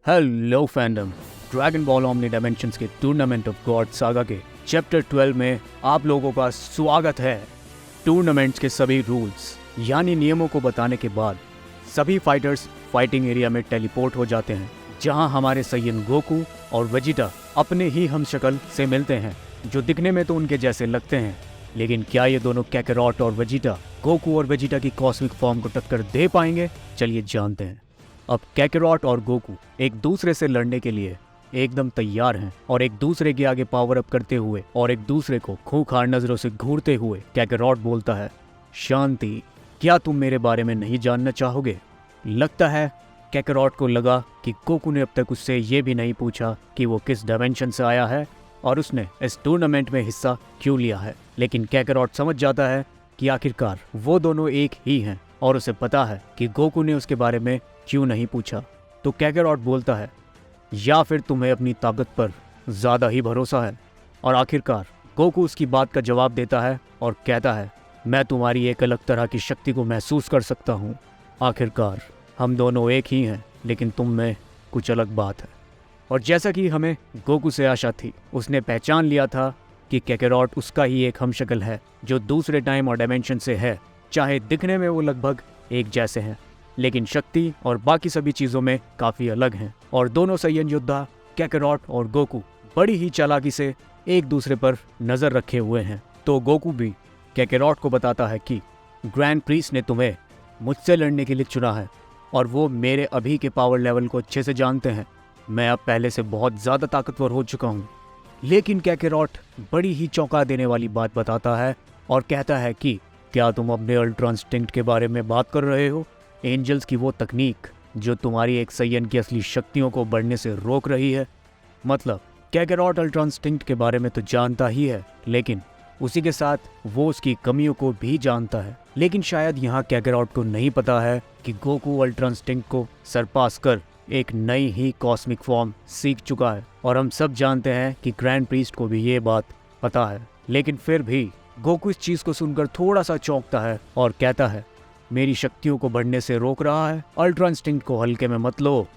Hello fandom, dragon ball omni dimensions के tournament of God saga के chapter 12 में आप लोगों का स्वागत है। टूर्नामेंट्स के सभी रूल्स यानी नियमों को बताने के बाद सभी फाइटर्स फाइटिंग एरिया में टेलीपोर्ट हो जाते हैं, जहां हमारे सैयन गोकू और वेजिटा अपने ही हमशक्ल से मिलते हैं, जो दिखने में तो उनके जैसे लगते हैं। लेकिन क्या ये दोनों कैकरॉट और वेजिटा गोकू और वेजिटा की कॉस्मिक फॉर्म को टक्कर दे पाएंगे? चलिए जानते हैं। अब कैकरॉट और गोकू एक दूसरे से लड़ने के लिए एकदम तैयार हैं और एक दूसरे के आगे पावर अप करते हुए और एक दूसरे को खूंखार नजरों से घूरते हुए कैकरॉट बोलता है, शांति, क्या तुम मेरे बारे में नहीं जानना चाहोगे? लगता है कैकरॉट को लगा कि गोकू ने अब तक उससे ये भी नहीं पूछा कि वो किस डायमेंशन से आया है और उसने इस टूर्नामेंट में हिस्सा क्यों लिया है। लेकिन कैकरॉट समझ जाता है कि आखिरकार वो दोनों एक ही हैं और उसे पता है कि गोकू ने उसके बारे में क्यों नहीं पूछा। तो कैकरॉट बोलता है, या फिर तुम्हें अपनी ताकत पर ज़्यादा ही भरोसा है। और आखिरकार गोकू उसकी बात का जवाब देता है और कहता है, मैं तुम्हारी एक अलग तरह की शक्ति को महसूस कर सकता हूँ। आखिरकार हम दोनों एक ही हैं, लेकिन तुम में कुछ अलग बात है। और जैसा कि हमें गोकू से आशा थी, उसने पहचान लिया था कि कैकरॉट उसका ही एक हमशक्ल है जो दूसरे टाइम और डायमेंशन से है। चाहे दिखने में वो लगभग एक जैसे हैं, लेकिन शक्ति और बाकी सभी चीज़ों में काफ़ी अलग हैं। और दोनों सैयन योद्धा कैकरॉट और गोकू बड़ी ही चालाकी से एक दूसरे पर नज़र रखे हुए हैं। तो गोकू भी कैकरॉट को बताता है कि ग्रैंड प्रीस्ट ने तुम्हें मुझसे लड़ने के लिए चुना है और वो मेरे अभी के पावर लेवल को अच्छे से जानते हैं। मैं अब पहले से बहुत ज़्यादा ताकतवर हो चुका हूँ। लेकिन कैकरॉट बड़ी ही चौंका देने वाली बात बताता है और कहता है कि क्या तुम अपने अल्ट्रा इंस्टिंक्ट के बारे में बात कर रहे हो? एंजल्स की वो तकनीक जो तुम्हारी एक सैयन की असली शक्तियों को बढ़ने से रोक रही है। मतलब कैकरॉट अल्ट्रा इंस्टिंक्ट के बारे में तो जानता ही है, लेकिन उसी के साथ वो उसकी कमियों को भी जानता है। लेकिन शायद यहाँ कैकरॉट को नहीं पता है कि गोकू अल्ट्रा इंस्टिंक्ट को सरपास कर एक नई ही कॉस्मिक फॉर्म सीख चुका है। और हम सब जानते हैं कि ग्रैंड प्रीस्ट को भी ये बात पता है। लेकिन फिर भी गोकू इस चीज़ को सुनकर थोड़ा सा चौंकता है और कहता है, मेरी शक्तियों को बढ़ने से रोक रहा है? अल्ट्रा इंस्टिंक्ट को हल्के में मत लो।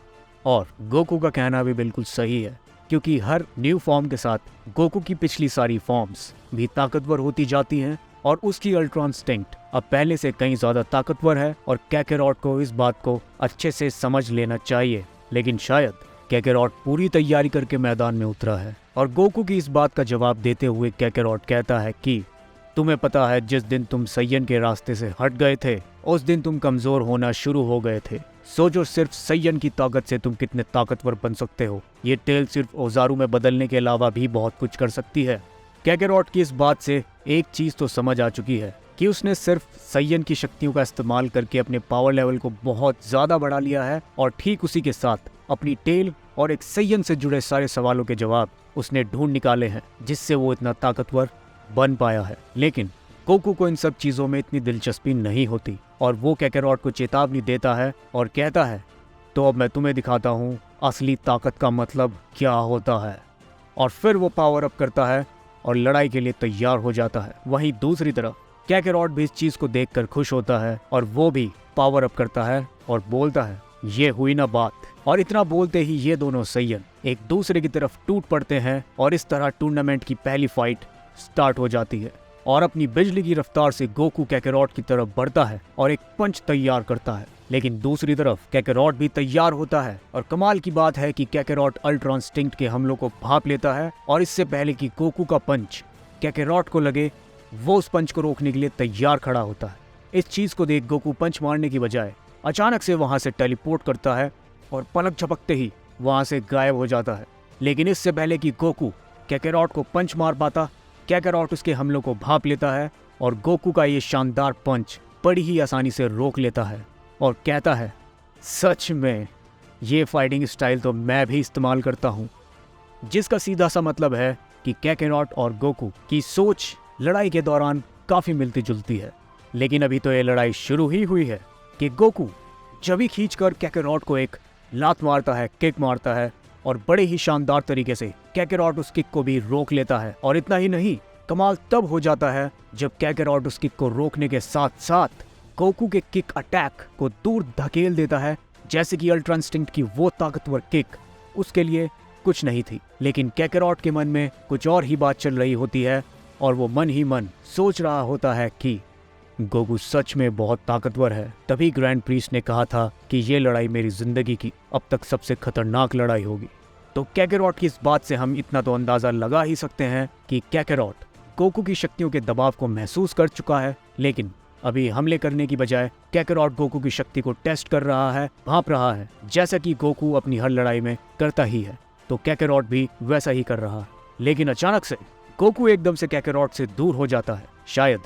और गोकू का कहना भी बिल्कुल सही है, क्योंकि हर न्यू फॉर्म के साथ गोकू की पिछली सारी फॉर्म्स भी ताकतवर होती जाती हैं और उसकी अल्ट्रा इंस्टिंक्ट अब पहले से कहीं ज़्यादा ताकतवर है। और कैकरॉट को इस बात को अच्छे से समझ लेना चाहिए। लेकिन शायद कैकरॉट पूरी तैयारी करके मैदान में उतरा है। और गोकू की इस बात का जवाब देते हुए कैकरॉट कहता है कि तुम्हें पता है, जिस दिन तुम सैयन के रास्ते से हट गए थे उस दिन तुम कमज़ोर होना शुरू हो गए थे। सोचो सिर्फ सैयन की ताकत से तुम कितने ताकतवर बन सकते हो। ये टेल सिर्फ औजारों में बदलने के अलावा भी बहुत कुछ कर सकती है। कैकरॉट की इस बात से एक चीज़ तो समझ आ चुकी है कि उसने सिर्फ सैयन की शक्तियों का इस्तेमाल करके अपने पावर लेवल को बहुत ज़्यादा बढ़ा लिया है। और ठीक उसी के साथ अपनी टेल और एक सैयन से जुड़े सारे सवालों के जवाब उसने ढूंढ निकाले हैं, जिससे वो इतना ताकतवर बन पाया है। लेकिन गोकू को इन सब चीज़ों में इतनी दिलचस्पी नहीं होती और वो कैकरॉट को चेतावनी देता है और कहता है, तो अब मैं तुम्हें दिखाता हूँ असली ताकत का मतलब क्या होता है। और फिर वो पावर अप करता है और लड़ाई के लिए तैयार हो जाता है। वहीं दूसरी तरफ कैकरॉट भी इस चीज़ को देखकर खुश होता है और वो भी पावर अप करता है और बोलता है, ये हुई ना बात। और इतना बोलते ही ये दोनों सैयन एक दूसरे की तरफ टूट पड़ते हैं और इस तरह टूर्नामेंट की पहली फाइट स्टार्ट हो जाती है। और अपनी बिजली की रफ्तार से गोकू कैकरॉट की तरफ बढ़ता है और एक पंच तैयार करता है। लेकिन दूसरी तरफ कैकरॉट भी तैयार होता है और कमाल की बात है कि कैकरॉट अल्ट्रा इंस्टिंक्ट के हमलों को भांप लेता है और इससे पहले कि गोकू का पंच कैकरॉट को लगे, वो उस पंच को रोकने के लिए तैयार खड़ा होता है। इस चीज को देख गोकू पंच मारने की बजाय अचानक से वहां से टेलीपोर्ट करता है और पलक झपकते ही वहां से गायब हो जाता है। लेकिन इससे पहले कि गोकू कैकरॉट को पंच मार पाता, कैकरॉट उसके हमलों को भांप लेता है और गोकू का ये शानदार पंच बड़ी ही आसानी से रोक लेता है और कहता है, सच में ये फाइटिंग स्टाइल तो मैं भी इस्तेमाल करता हूँ। जिसका सीधा सा मतलब है कि कैकरॉट और गोकू की सोच लड़ाई के दौरान काफ़ी मिलती जुलती है। लेकिन अभी तो ये लड़ाई शुरू ही हुई है कि गोकू जभी खींचकर कैकरॉट को एक लात मारता है, किक मारता है और बड़े ही शानदार तरीके से कैकरॉट उस किक को भी रोक लेता है। और इतना ही नहीं, कमाल तब हो जाता है जब कैकरॉट उस किक को रोकने के साथ साथ गोकू के किक अटैक को दूर धकेल देता है, जैसे कि अल्ट्रा इंस्टिंक्ट की वो ताकतवर किक उसके लिए कुछ नहीं थी। लेकिन कैकेरॉट के मन में कुछ और ही बात चल रही होती है और वो मन ही मन सोच रहा होता है कि गोकू सच में बहुत ताकतवर है। तभी ग्रैंड प्रीस्ट ने कहा था कि ये लड़ाई मेरी जिंदगी की अब तक सबसे खतरनाक लड़ाई होगी। तो कैकेरॉट की इस बात से हम इतना तो अंदाजा लगा ही सकते हैं कि कैकेरॉट गोकू की शक्तियों के दबाव को महसूस कर चुका है। लेकिन अभी हमले करने की बजाय कैकेरॉट गोकू की शक्ति को टेस्ट कर रहा है, भांप रहा है, जैसा कि गोकू अपनी हर लड़ाई में करता ही है। तो कैकेरॉट भी वैसा ही कर रहा है। लेकिन अचानक से गोकू एकदम से कैकेरॉट से दूर हो जाता है। शायद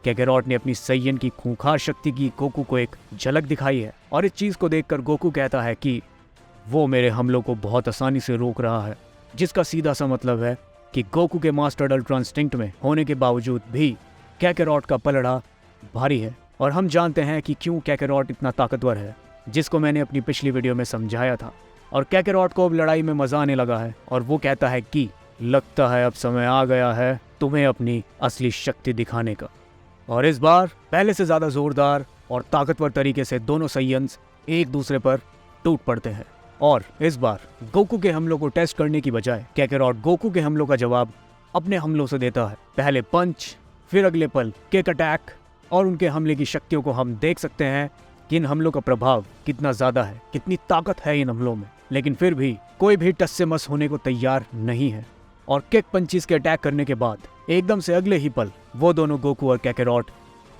कैकेरॉट ने अपनी सैयन की खूंखार शक्ति की गोकू को एक झलक दिखाई है और इस चीज को देखकर गोकू कहता है कि वो मेरे हमलों को बहुत आसानी से रोक रहा है, जिसका सीधा सा मतलब है कि गोकू के मास्टर्ड अल्ट्रा इंस्टिंक्ट में होने के बावजूद भी कैकेरॉट का पलड़ा भारी है। और हम जानते हैं कि क्यों कैकेरॉट इतना ताकतवर है, जिसको मैंने अपनी पिछली वीडियो में समझाया था। और कैकेरॉट को अब लड़ाई में मजा आने लगा है और वो कहता है कि लगता है अब समय आ गया है तुम्हें अपनी असली शक्ति दिखाने का। और इस बार पहले से ज्यादा जोरदार और ताकतवर तरीके से दोनों सैयन्स एक दूसरे पर टूट पड़ते हैं। और इस बार गोकू के हमलों को टेस्ट करने की बजाय कैकेरॉट गोकू के हमलों का जवाब अपने हमलों से देता है। पहले पंच, फिर अगले पल किक अटैक, और उनके हमले की शक्तियों को हम देख सकते हैं कि इन हमलों का प्रभाव कितना ज्यादा है, कितनी ताकत है इन हमलों में। लेकिन फिर भी कोई भी टस से मस होने को तैयार नहीं है। और किक पंचेस के अटैक करने के बाद एकदम से अगले ही पल वो दोनों गोकू और कैकेरॉट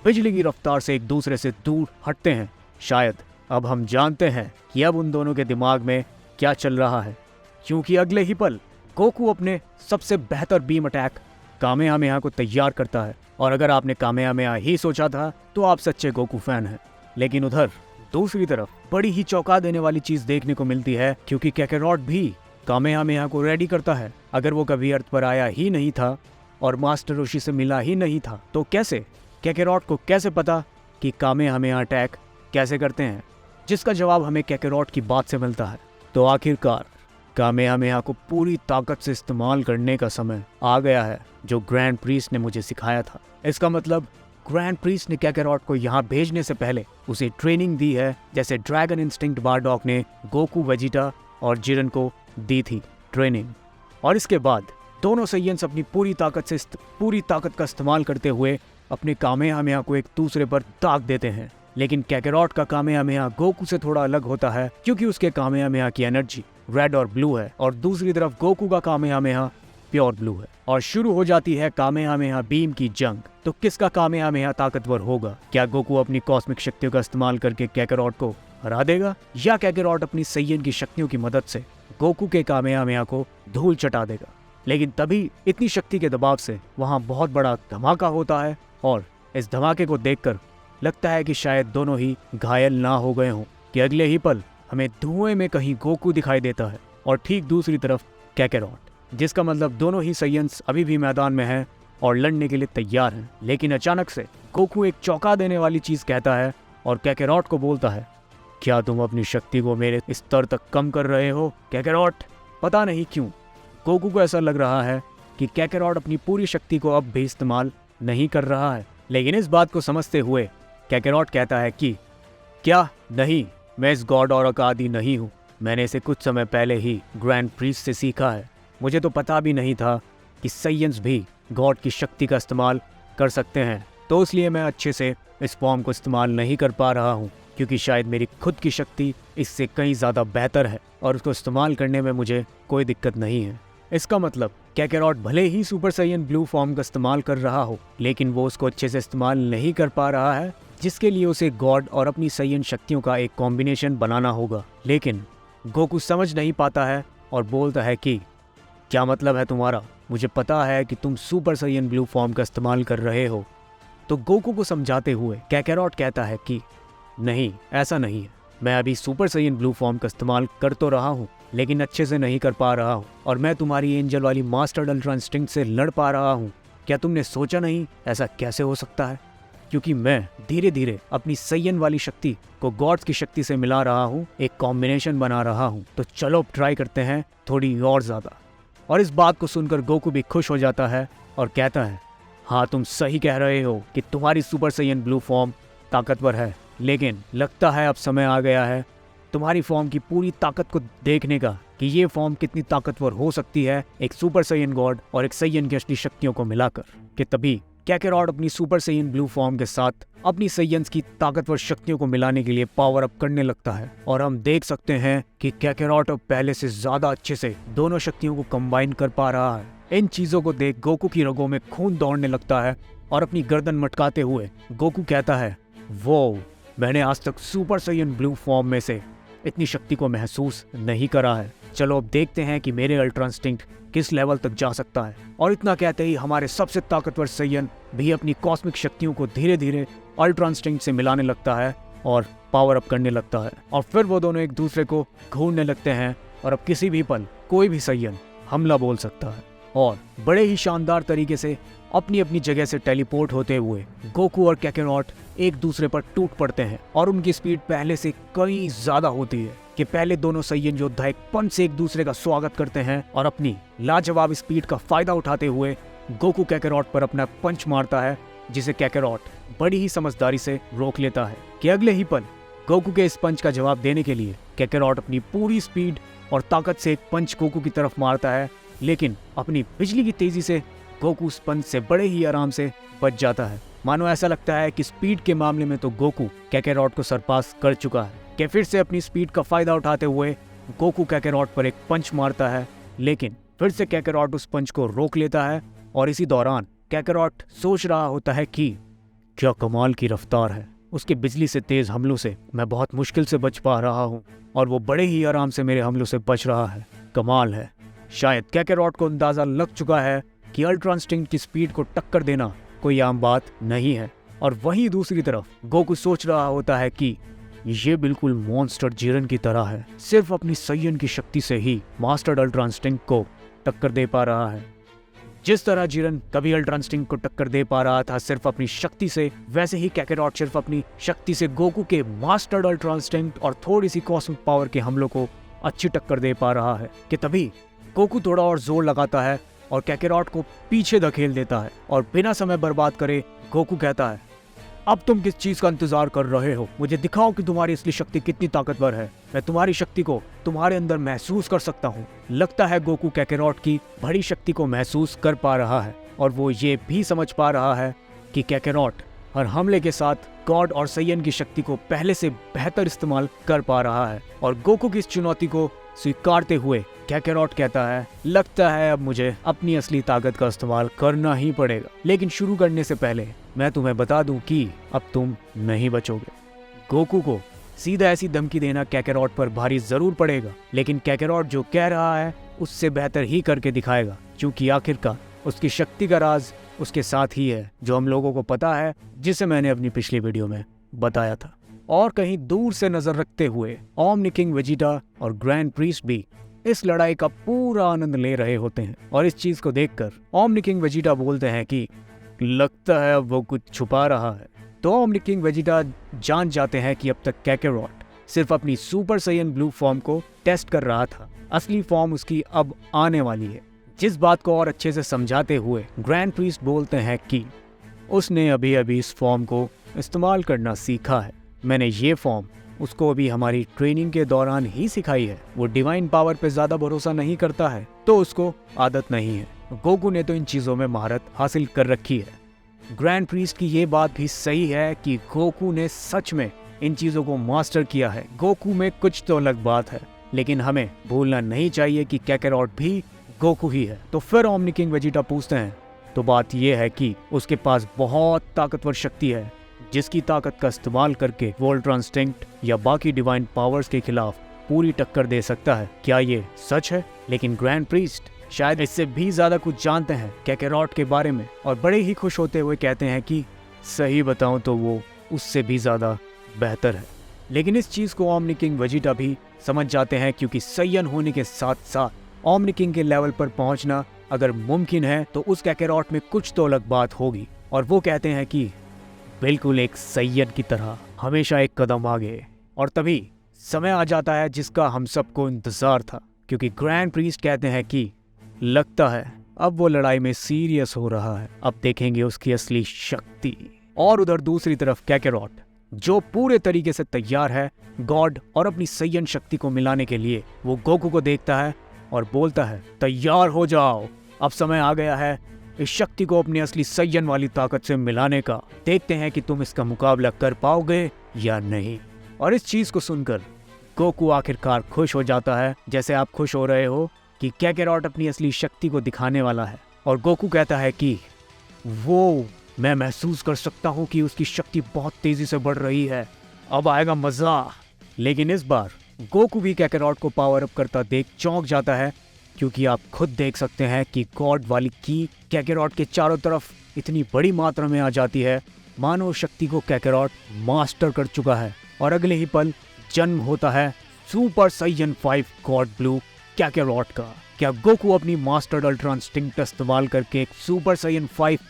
बिजली की रफ्तार से एक दूसरे से दूर हटते हैं। शायद अब हम जानते हैं कि अब उन दोनों के दिमाग में क्या चल रहा है, क्योंकि अगले ही पल गोकू अपने सबसे बेहतर बीम अटैक कामेहामेहा को तैयार करता है। और अगर आपने कामेहामेहा ही सोचा था तो आप सच्चे गोकू फैन हैं। लेकिन उधर दूसरी तरफ बड़ी ही चौंका देने वाली चीज देखने को मिलती है, क्योंकि कैकेरॉट भी कामेहामेहा को रेडी करता है। अगर वो कभी अर्थ पर आया ही नहीं था और मास्टर रोशी से मिला ही नहीं था तो कैसे कैकेरॉट को कैसे पता कि कामेहामेहा अटैक कैसे करते हैं, जिसका जवाब हमें कैकेरॉट की बात से मिलता है। तो आखिरकार कामेहामेहा को पूरी ताकत से इस्तेमाल करने का समय आ गया है, जो ग्रैंड प्रीस्ट ने मुझे सिखाया था। इसका मतलब ग्रैंड प्रीस्ट ने कैकेरॉट को यहाँ भेजने से पहले उसे ट्रेनिंग दी है, जैसे ड्रैगन इंस्टिंक्ट बारडॉक ने गोकू, वेजिटा और जिरन को दी थी ट्रेनिंग। और इसके बाद दोनों सैयन्स अपनी पूरी ताकत का इस्तेमाल करते हुए अपने कामेहामेहा को एक दूसरे पर दाग देते हैं। लेकिन कैकेरॉट का कामेहामेहा गोकू से थोड़ा अलग होता है, क्योंकि उसके कामेहामेहा की एनर्जी रेड और ब्लू है और दूसरी तरफ गोकू का कामेहामेहा प्योर ब्लू है। और शुरू हो जाती है कामेहामेहा बीम की जंग। तो किसका कामेहामेहा ताकतवर होगा? क्या गोकू अपनी कॉस्मिक शक्तियों का इस्तेमाल करके कैकेरॉट को हरा देगा, या कैकेरॉट अपनी सैयन की शक्तियों की मदद से गोकू के कामेहामेहा को धूल चटा देगा? लेकिन तभी इतनी शक्ति के दबाव से वहां बहुत बड़ा धमाका होता है और इस धमाके को देखकर लगता है कि शायद दोनों ही घायल ना हो गए हों, कि अगले ही पल हमें धुएं में कहीं गोकू दिखाई देता है और ठीक दूसरी तरफ कैकेरॉट, जिसका मतलब दोनों ही सैयन्स अभी भी मैदान में हैं और लड़ने के लिए तैयार हैं। लेकिन अचानक से गोकू एक चौंका देने वाली चीज कहता है और कैकेरॉट को बोलता है, क्या तुम अपनी शक्ति को मेरे स्तर तक कम कर रहे हो कैकेरॉट? पता नहीं क्यों गोकू को ऐसा लग रहा है कि कैकेरॉट अपनी पूरी शक्ति को अब भी इस्तेमाल नहीं कर रहा है। लेकिन इस बात को समझते हुए कैकेरॉट कहता है कि क्या नहीं, मैं इस गॉड और का आदि नहीं हूँ। मैंने इसे कुछ समय पहले ही ग्रैंड प्रीस्ट से सीखा है। मुझे तो पता भी नहीं था कि सैयन्स भी गॉड की शक्ति का इस्तेमाल कर सकते हैं, तो इसलिए मैं अच्छे से इस फॉर्म को इस्तेमाल नहीं कर पा रहा हूँ, क्योंकि शायद मेरी खुद की शक्ति इससे कहीं ज़्यादा बेहतर है और उसको इस्तेमाल करने में मुझे कोई दिक्कत नहीं है। इसका मतलब कैकेरॉट भले ही सुपर सैयन ब्लू फॉर्म का इस्तेमाल कर रहा हो, लेकिन वो उसको अच्छे से इस्तेमाल नहीं कर पा रहा है, जिसके लिए उसे गॉड और अपनी सैयन शक्तियों का एक कॉम्बिनेशन बनाना होगा। लेकिन गोकू समझ नहीं पाता है और बोलता है कि क्या मतलब है तुम्हारा? मुझे पता है कि तुम सुपर सैयन ब्लू फॉर्म का इस्तेमाल कर रहे हो। तो गोकू को समझाते हुए कैकेरॉट कहता है कि नहीं, ऐसा नहीं है। मैं अभी सुपर सैयन ब्लू फॉर्म का इस्तेमाल कर तो रहा हूँ, लेकिन अच्छे से नहीं कर पा रहा हूँ, और मैं तुम्हारी एंजल वाली मास्टर्ड अल्ट्रा इंस्टिंक्ट से लड़ पा रहा हूँ। क्या तुमने सोचा नहीं ऐसा कैसे हो सकता है? क्योंकि मैं धीरे धीरे अपनी सैयन वाली शक्ति को गॉड्स की शक्ति से मिला रहा हूँ, एक कॉम्बिनेशन बना रहा हूँ। तो चलो ट्राई करते हैं थोड़ी और ज़्यादा। और इस बात को सुनकर गोकू भी खुश हो जाता है और कहता है, हाँ तुम सही कह रहे हो कि तुम्हारी सुपर सैयन ब्लू फॉर्म ताकतवर है, लेकिन लगता है अब समय आ गया है तुम्हारी फॉर्म की पूरी ताकत को देखने का कि ये फॉर्म कितनी ताकतवर हो सकती है एक सुपर सैयन गॉड और एक सैयन की असली शक्तियों को मिलाकर। कि तभी कैकेरॉट अपनी सुपर सैयन ब्लू फॉर्म के साथ अपनी सैयन्स की ताकतवर शक्तियों को मिलाने के लिए पावर अप करने लगता है और हम देख सकते हैं कि कैकेरॉट अब पहले से ज्यादा अच्छे से दोनों शक्तियों को कंबाइन कर पा रहा है। इन चीजों को देख गोकू की रगों में खून दौड़ने लगता है और अपनी गर्दन मटकाते हुए गोकू कहता है, वो मैंने आज तक सुपर सैयन ब्लू फॉर्म में से इतनी शक्ति को महसूस नहीं करा है। चलो अब देखते हैं कि मेरे अल्ट्रा इंस्टिंक्ट किस लेवल तक जा सकता है। और इतना कहते ही हमारे सबसे ताकतवर सैयन भी अपनी कॉस्मिक शक्तियों को धीरे धीरे अल्ट्रा इंस्टिंक्ट से मिलाने लगता है और पावर अप करने लगता है। और फिर वो दोनों एक दूसरे को घूरने लगते हैं और अब किसी भी पल कोई भी सैयन हमला बोल सकता है। और बड़े ही शानदार तरीके से अपनी अपनी जगह से टेलीपोर्ट होते हुए गोकू और कैकेरॉट एक दूसरे पर टूट पड़ते हैं और उनकी स्पीड पहले से कई ज्यादा होती है कि पहले दोनों सैयन योद्धा एक पंच से एक दूसरे का स्वागत करते हैं और अपनी लाजवाब स्पीड का फायदा उठाते हुए गोकू कैकेरॉट पर अपना पंच मारता है, जिसे कैकेरॉट बड़ी ही समझदारी से रोक लेता है। कि अगले ही पल गोकू के इस पंच का जवाब देने के लिए कैकेरॉट अपनी पूरी स्पीड और ताकत से एक पंच गोकू की तरफ मारता है, लेकिन अपनी बिजली की तेजी से गोकू उस पंच से बड़े ही आराम से बच जाता है। मानो ऐसा लगता है कि स्पीड के मामले में तो गोकू कैकेरॉट को सरपास कर चुका है। कि फिर से अपनी स्पीड का फायदा उठाते हुए गोकू कैकेरॉट पर एक पंच मारता है, लेकिन फिर से कैकेरॉट उस पंच को रोक लेता है। और इसी दौरान कैकेरॉट सोच रहा होता है कि क्या कमाल की रफ्तार है, उसके बिजली से तेज हमलों से मैं बहुत मुश्किल से बच पा रहा हूँ और वो बड़े ही आराम से मेरे हमलों से बच रहा है। कमाल है। शायद कैकेरॉट को अंदाजा लग चुका है कि अल्ट्रा इंस्टिंक्ट की स्पीड को टक्कर देना कोई आम बात नहीं है। और वहीं दूसरी तरफ गोकू सोच रहा होता है कि ये बिल्कुल मॉन्स्टर जिरन की तरह है, सिर्फ अपनी सैयन की शक्ति से ही मास्टर अल्ट्रा इंस्टिंक्ट को टक्कर दे पा रहा है। जिस तरह जिरन कभी अल्ट्रा इंस्टिंक्ट को टक्कर दे पा रहा था सिर्फ अपनी शक्ति से, वैसे ही कैकेरॉट सिर्फ अपनी शक्ति से गोकू के मास्टर अल्ट्रा इंस्टिंक्ट और थोड़ी सी कॉस्मिक पावर के हमलों को अच्छी टक्कर दे पा रहा है। कि तभी गोकू थोड़ा और जोर लगाता है और कैकेरॉट को पीछे धकेल देता है और बिना समय बर्बाद करे गोकू कहता है, अब तुम किस चीज का इंतजार कर रहे हो? मुझे दिखाओ कि तुम्हारी असली शक्ति कितनी ताकतवर है। मैं तुम्हारी शक्ति को तुम्हारे अंदर महसूस कर सकता हूँ। लगता है गोकू कैकेरॉट की बड़ी शक्ति को महसूस कर पा रहा है और वो ये भी समझ पा रहा है कि कैकेरॉट हर हमले के साथ गॉड और सैयन की शक्ति को पहले से बेहतर इस्तेमाल कर पा रहा है। और गोकू की इस चुनौती को स्वीकारते हुए कैकेरॉट कहता है, लगता है अब मुझे अपनी असली ताकत का इस्तेमाल करना ही पड़ेगा, लेकिन शुरू करने से पहले मैं तुम्हें बता दूं कि अब तुम नहीं बचोगे। गोकू को सीधा ऐसी धमकी देना कैकेरॉट पर भारी जरूर पड़ेगा, लेकिन कैकेरॉट जो कह रहा है उससे बेहतर ही करके दिखाएगा, क्योंकि आखिरकार उसकी शक्ति का राज उसके साथ ही है, जो हम लोगों को पता है, जिसे मैंने अपनी पिछली वीडियो में बताया था। और कहीं दूर से नजर रखते हुए ओमनी किंग वेजिटा और ग्रैंड प्रीस्ट भी इस लड़ाई का पूरा आनंद ले रहे होते हैं। और इस चीज को देखकर ओमनी किंग वेजिटा बोलते हैं कि लगता है अब वो कुछ छुपा रहा है। तो ओमनी किंग वेजिटा जान जाते हैं कि अब तक कैकेरॉट सिर्फ अपनी सुपर सैयन ब्लू फॉर्म को टेस्ट कर रहा था, असली फॉर्म उसकी अब आने वाली है। जिस बात को और अच्छे से समझाते हुए ग्रैंड प्रीस्ट बोलते हैं कि उसने अभी अभी इस फॉर्म को इस्तेमाल करना सीखा है। मैंने ये फॉर्म उसको अभी हमारी ट्रेनिंग के दौरान ही सिखाई है। वो डिवाइन पावर पे ज्यादा भरोसा नहीं करता है, तो उसको आदत नहीं है। गोकू ने तो इन चीजों में महारत हासिल कर रखी है। ग्रैंड प्रीस्ट की ये बात भी सही है कि गोकू ने सच में इन चीजों को मास्टर किया है। गोकू में कुछ तो अलग बात है, लेकिन हमें भूलना नहीं चाहिए कि कैकेरॉट भी गोकू ही है। तो फिर ओमनी किंग वेजिटा पूछते हैं, तो बात यह है कि उसके पास बहुत ताकतवर शक्ति है, जिसकी ताकत का इस्तेमाल करके वो अल्ट्रा इंस्टिंक्ट या बाकी डिवाइन पावर्स के खिलाफ पूरी टक्कर दे सकता है। क्या ये सच है? लेकिन ग्रैंड प्रीस्ट शायद इससे भी ज्यादा कुछ जानते हैं कैकेरॉट के बारे में, और बड़े ही खुश होते हुए कहते हैं कि सही बताऊं तो वो उससे भी ज्यादा बेहतर है। लेकिन इस चीज को ओमनी किंग वेजिटा भी समझ जाते हैं, क्योंकि सैयन होने के साथ साथ ओमनी किंग के लेवल पर पहुंचना अगर मुमकिन है तो उस कैकेरॉट में कुछ तो अलग बात होगी। और वो कहते हैं कि बिल्कुल एक सैयन की तरह हमेशा एक कदम आगे। और तभी समय आ जाता है जिसका हम सबको इंतजार था, क्योंकि ग्रैंड प्रीस्ट कहते हैं कि लगता है अब वो लड़ाई में सीरियस हो रहा है, अब देखेंगे उसकी असली शक्ति। और उधर दूसरी तरफ कैकेरॉट जो पूरे तरीके से तैयार है गॉड और अपनी सैयन शक्ति को मिलाने के लिए। वो गोकू को देखता है और बोलता है, तैयार हो जाओ, अब समय आ गया है इस शक्ति को अपनी असली सैयन वाली ताकत से मिलाने का। देखते हैं कि तुम इसका मुकाबला कर पाओगे या नहीं। और इस चीज को सुनकर गोकू आखिरकार खुश हो जाता है, जैसे आप खुश हो रहे हो कि कैकेरॉट अपनी असली शक्ति को दिखाने वाला है। और गोकू कहता है कि वो मैं महसूस कर सकता हूँ कि उसकी शक्ति बहुत तेजी से बढ़ रही है, अब आएगा मजा। लेकिन इस बार गोकू भी कैकेरॉट को पावर अप करता देख चौंक जाता है, क्योंकि आप खुद देख सकते हैं कि गॉड वाली की कैकेरॉट के चारों तरफ इतनी बड़ी मात्रा में आ जाती है, मानो शक्ति को कैकेरॉट मास्टर कर चुका है। और अगले ही पल जन्म होता है सुपर साइयन 5 गॉड ब्लू कैकेरॉट का। क्या गोकू अपनी मास्टर्ड अल्ट्रा इंस्टिंक्ट इस्तेमाल करके एक सुपर साइयन 5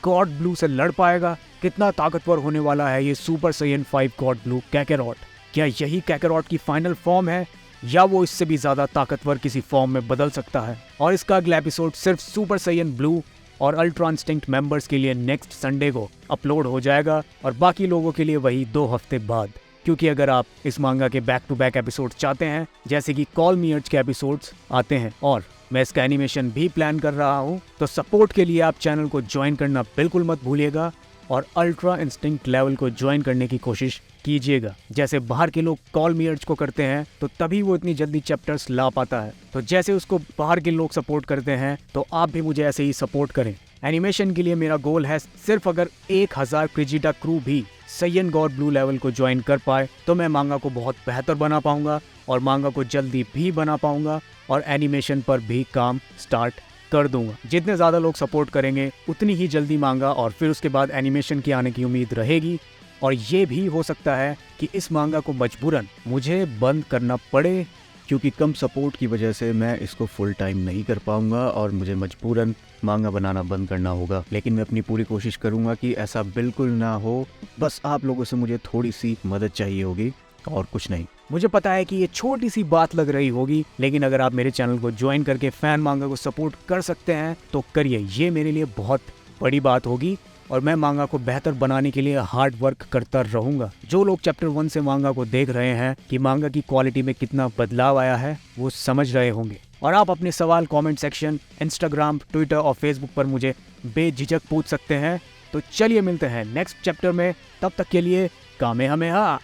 गॉड ब्लू से लड़ पाएगा? कितना ताकतवर होने वाला है ये सुपर साइयन 5 गॉड ब्लू कैकेरॉट? क्या यही कैकेरॉट की फाइनल फॉर्म है, या वो इससे भी ज्यादा ताकतवर किसी फॉर्म में बदल सकता है? और इसका अगला एपिसोड सिर्फ सुपर साइयन ब्लू और अल्ट्रा इंस्टिंक्ट मेंबर्स के लिए नेक्स्ट संडे को अपलोड हो जाएगा, और बाकी लोगों के लिए वही 2 हफ्ते बाद। क्योंकि अगर आप इस मांगा के बैक टू बैक एपिसोड चाहते हैं, जैसे कि कॉल मी अर्ज के एपिसोड्स आते हैं और मैं इसका एनिमेशन भी प्लान कर रहा हूँ, तो सपोर्ट के लिए आप चैनल को ज्वाइन करना बिल्कुल मत भूलिएगा और अल्ट्रा इंस्टिंक्ट लेवल को ज्वाइन करने की कोशिश कीजिएगा। जैसे बाहर के लोग कॉल मी अर्ज को करते हैं तो तभी वो इतनी जल्दी चैप्टर्स ला पाता है, तो जैसे उसको बाहर के लोग सपोर्ट करते हैं तो आप भी मुझे ऐसे ही सपोर्ट करें। एनिमेशन के लिए मेरा गोल है सिर्फ अगर 1000 क्रिजिटा क्रू भी सैयन गॉड ब्लू लेवल को ज्वाइन कर पाए तो मैं मांगा को बहुत बेहतर बना पाऊंगा और मांगा को जल्दी भी बना पाऊंगा और एनिमेशन पर भी काम स्टार्ट कर दूंगा। जितने ज़्यादा लोग सपोर्ट करेंगे उतनी ही जल्दी मांगा और फिर उसके बाद एनिमेशन की आने की उम्मीद रहेगी। और ये भी हो सकता है कि इस मांगा को मजबूरन मुझे बंद करना पड़े, क्योंकि कम सपोर्ट की वजह से मैं इसको फुल टाइम नहीं कर पाऊंगा और मुझे मजबूरन मांगा बनाना बंद करना होगा। लेकिन मैं अपनी पूरी कोशिश करूंगा कि ऐसा बिल्कुल ना हो। बस आप लोगों से मुझे थोड़ी सी मदद चाहिए होगी और कुछ नहीं। मुझे पता है कि ये छोटी सी बात लग रही होगी, लेकिन अगर आप मेरे चैनल को ज्वाइन करके फैन मांगा को सपोर्ट कर सकते हैं तो करिए। ये मेरे लिए बहुत बड़ी बात होगी और मैं मांगा को बेहतर बनाने के लिए हार्ड वर्क करता रहूंगा। जो लोग चैप्टर 1 से मांगा को देख रहे हैं कि मांगा की क्वालिटी में कितना बदलाव आया है, वो समझ रहे होंगे। और आप अपने सवाल कमेंट सेक्शन, इंस्टाग्राम, ट्विटर और फेसबुक पर मुझे बेझिझक पूछ सकते हैं। तो चलिए मिलते हैं नेक्स्ट चैप्टर में, तब तक के लिए कामेहामेहा।